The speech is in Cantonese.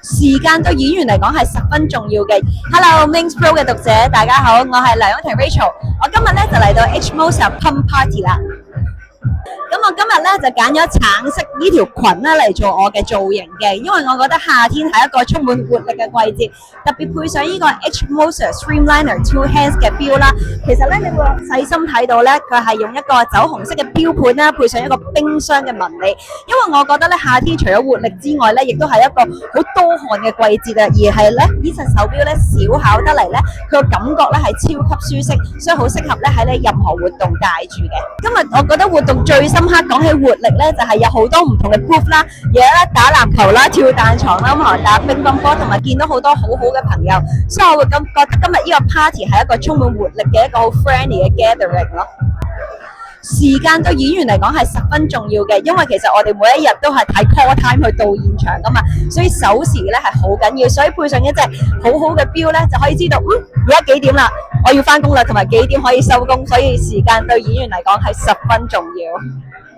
時間對演員嚟講係十分重要嘅。Hello Mings Pro 嘅讀者，大家好，我係梁詠婷 Rachel，我今日咧就嚟到 H Mosa Pump Party 啦。咁我今日咧就揀咗橙色呢條裙咧嚟做我嘅造型嘅，因為我覺得夏天係一個充滿活力嘅季節，特別配上呢個 H Mosa Streamliner Two Hands 嘅錶啦。其實咧你會細心睇到咧，佢係用一個酒紅色嘅錶盤啦，配上一個冰箱嘅紋理。因為我覺得咧夏天除咗活力之外咧，亦都係一個好多汗嘅季節啊，而係咧呢隻手錶咧小巧得嚟咧，佢個感覺咧係超級舒適，所以好適合咧喺你任何活動戴住嘅。今日我覺得活動最深刻講起活力咧，就係有好多唔同嘅 proof 啦，有咧打籃球啦、跳彈床啦，咁同埋打乒乓波，同埋見到好多好好嘅朋友，所以我會覺得今日呢個 party 係一個充滿活力嘅一個好 friendly 嘅 gathering 咯。時間對演員嚟講係十分重要嘅，因為其實我哋每一日都係睇 call time 去到現場噶嘛，所以守時咧係好緊要，所以配上一隻好好嘅錶咧，就可以知道而家幾點啦，我要翻工啦，同埋幾點可以收工，所以時間對演員嚟講係十分重要。